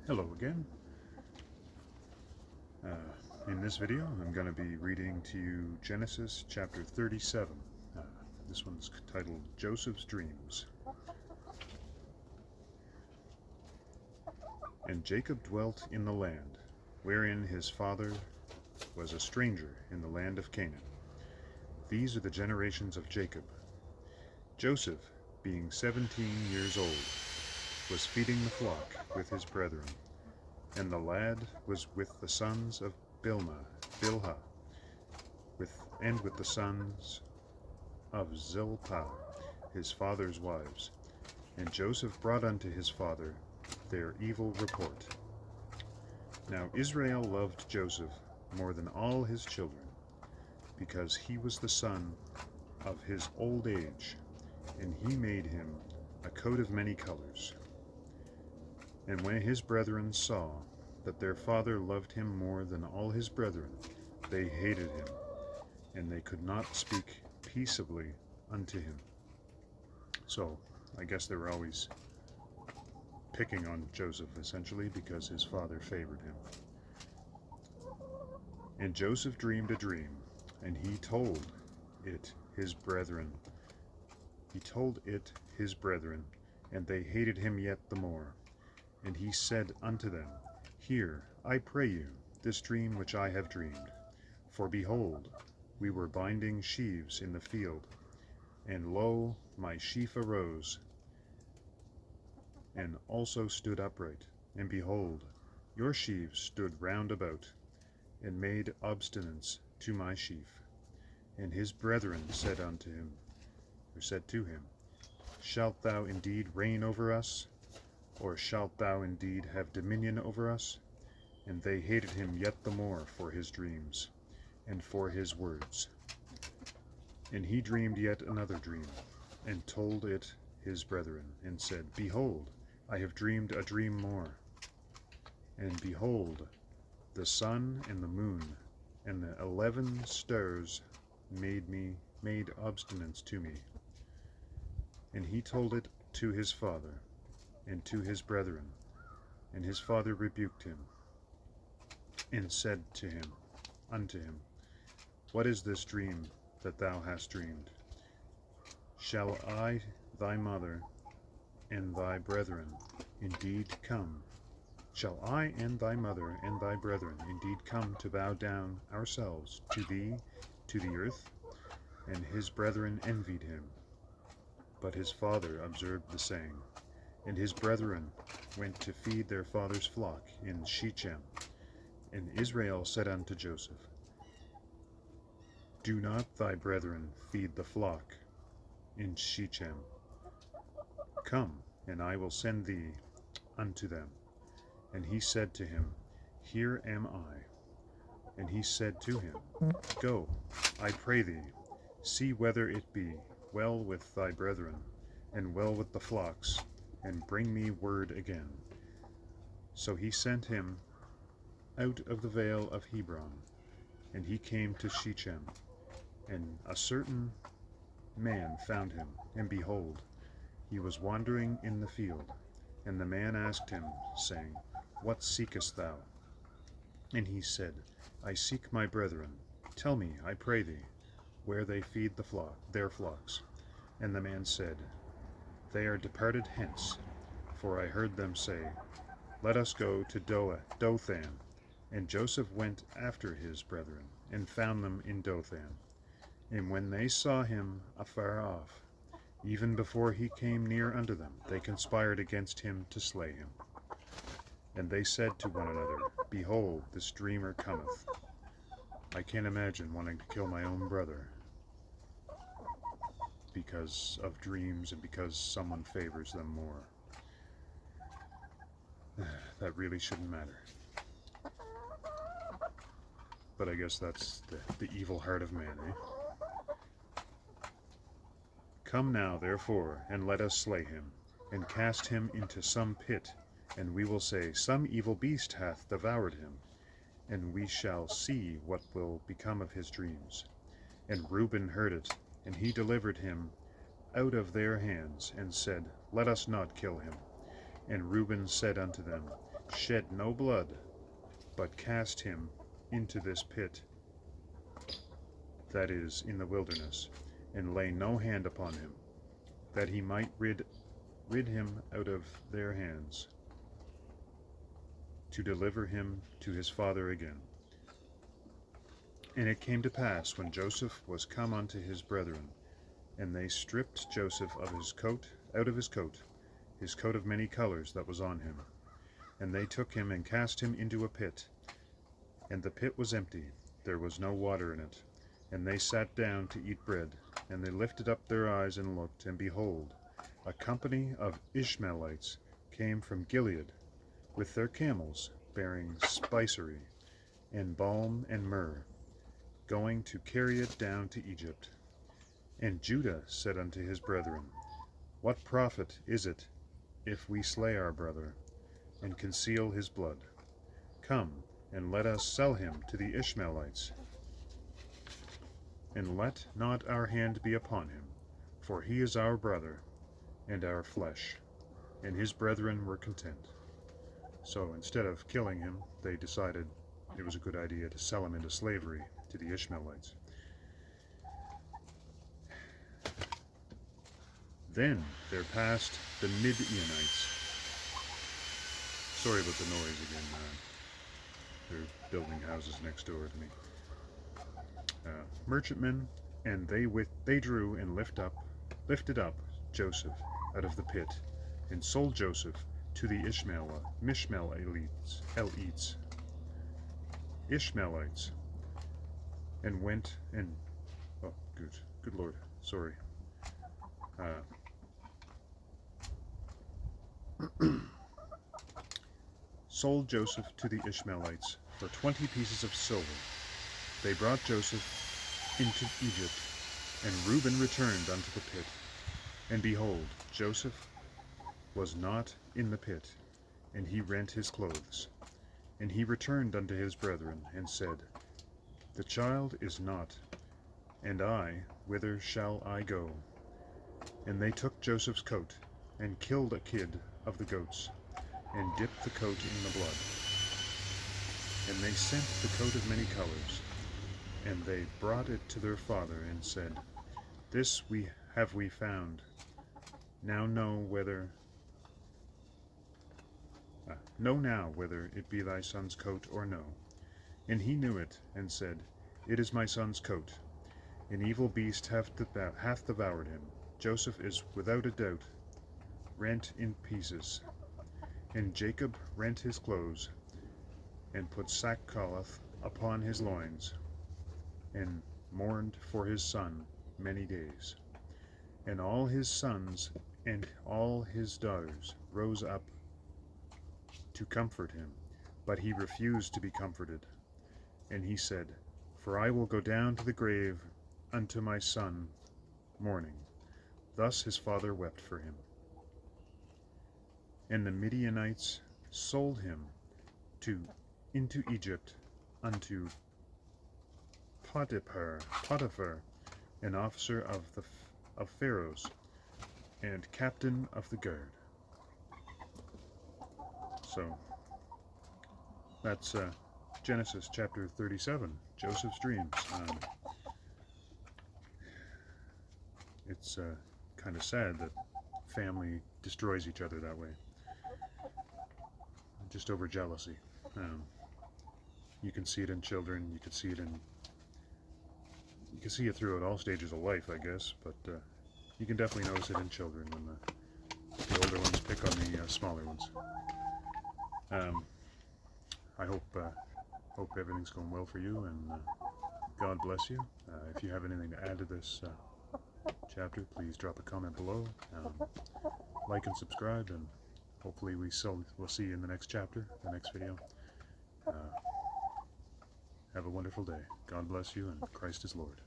Hello again. In this video, I'm going to be reading to you Genesis chapter 37. This one's titled Joseph's Dreams. And Jacob dwelt in the land, wherein his father was a stranger in the land of Canaan. These are the generations of Jacob. Joseph, being 17 years old, was feeding the flock with his brethren, and the lad was with the sons of Bilhah, with the sons of Zilpah, his father's wives. And Joseph brought unto his father their evil report. Now Israel loved Joseph more than all his children, because he was the son of his old age, and he made him a coat of many colors. And when his brethren saw that their father loved him more than all his brethren, they hated him, and they could not speak peaceably unto him. So, I guess they were always picking on Joseph, essentially, because his father favored him. And Joseph dreamed a dream, and he told it his brethren. And they hated him yet the more. And he said unto them, Hear, I pray you, this dream which I have dreamed. For behold, we were binding sheaves in the field, and lo, my sheaf arose, and also stood upright. And behold, your sheaves stood round about, and made obstinance to my sheaf. And his brethren said to him, Shalt thou indeed reign over us? Or shalt thou indeed have dominion over us? And they hated him yet the more for his dreams, and for his words. And he dreamed yet another dream, and told it his brethren, and said, Behold, I have dreamed a dream more. And behold, the sun and the moon, and the 11 stars made obstinance to me. And he told it to his father, and to his brethren. And his father rebuked him, and said unto him, What is this dream that thou hast dreamed? Shall I, thy mother, and thy brethren indeed come? Shall I and thy mother and thy brethren indeed come to bow down ourselves to thee, to the earth? And his brethren envied him. But his father observed the saying. And his brethren went to feed their father's flock in Shechem. And Israel said unto Joseph, Do not thy brethren feed the flock in Shechem? Come, and I will send thee unto them. And he said to him, Here am I. And he said to him, Go, I pray thee, see whether it be well with thy brethren, and well with the flocks, and bring me word again. So he sent him out of the vale of Hebron, and he came to Shechem. And a certain man found him, and behold, he was wandering in the field. And the man asked him, saying, What seekest thou? And he said, I seek my brethren. Tell me, I pray thee, where they feed their flocks. And the man said, They are departed hence, for I heard them say, Let us go to Dothan. And Joseph went after his brethren, and found them in Dothan. And when they saw him afar off, even before he came near unto them, they conspired against him to slay him. And they said to one another, Behold, this dreamer cometh. I can't imagine wanting to kill my own brother because of dreams and because someone favors them more. That really shouldn't matter. But I guess that's the evil heart of man, eh? Come now, therefore, and let us slay him, and cast him into some pit, and we will say, Some evil beast hath devoured him, and we shall see what will become of his dreams. And Reuben heard it, and he delivered him out of their hands, and said, Let us not kill him. And Reuben said unto them, shed no blood, but cast him into this pit that is in the wilderness, and lay no hand upon him, that he might rid him out of their hands, to deliver him to his father again. And it came to pass, when Joseph was come unto his brethren, and they stripped Joseph of his coat, out of his coat of many colors that was on him, and they took him and cast him into a pit, and the pit was empty, there was no water in it. And they sat down to eat bread, and they lifted up their eyes and looked, and behold, a company of Ishmaelites came from Gilead, with their camels, bearing spicery, and balm and myrrh, going to carry it down to Egypt. And Judah said unto his brethren, What profit is it if we slay our brother, and conceal his blood? Come, and let us sell him to the Ishmaelites, and let not our hand be upon him, for he is our brother, and our flesh. And his brethren were content. So instead of killing him, they decided it was a good idea to sell him into slavery to the Ishmaelites. Then there passed the Midianites. Sorry about the noise again. They're building houses next door to me. Merchantmen, and they drew and lifted up Joseph out of the pit, and sold Joseph to the Ishmaelites, and went and good Lord, sorry. Sold Joseph to the Ishmaelites for 20 pieces of silver. They brought Joseph into Egypt, and Reuben returned unto the pit. And behold, Joseph was not in the pit, and he rent his clothes. And he returned unto his brethren, and said, The child is not, and I, whither shall I go? And they took Joseph's coat, and killed a kid of the goats, and dipped the coat in the blood. And they sent the coat of many colors, and they brought it to their father, and said, This have we found. Now know now whether it be thy son's coat or no. And he knew it, and said, It is my son's coat. An evil beast hath devoured him. Joseph is without a doubt rent in pieces. And Jacob rent his clothes, and put sackcloth upon his loins, and mourned for his son many days. And all his sons and all his daughters rose up to comfort him, but he refused to be comforted. And he said, For I will go down to the grave unto my son mourning. Thus his father wept for him. And the Midianites sold him into Egypt unto Potiphar, an officer of Pharaoh's, and captain of the guard. So that's Genesis chapter 37, Joseph's dreams. It's kind of sad that family destroys each other that way, just over jealousy. You can see it in children. You can see it throughout all stages of life, I guess. But you can definitely notice it in children when the older ones pick on the smaller ones. I hope everything's going well for you, and God bless you. If you have anything to add to this chapter, please drop a comment below. Like and subscribe, and hopefully we'll see you in the next chapter, the next video. Have a wonderful day. God bless you, and Christ is Lord.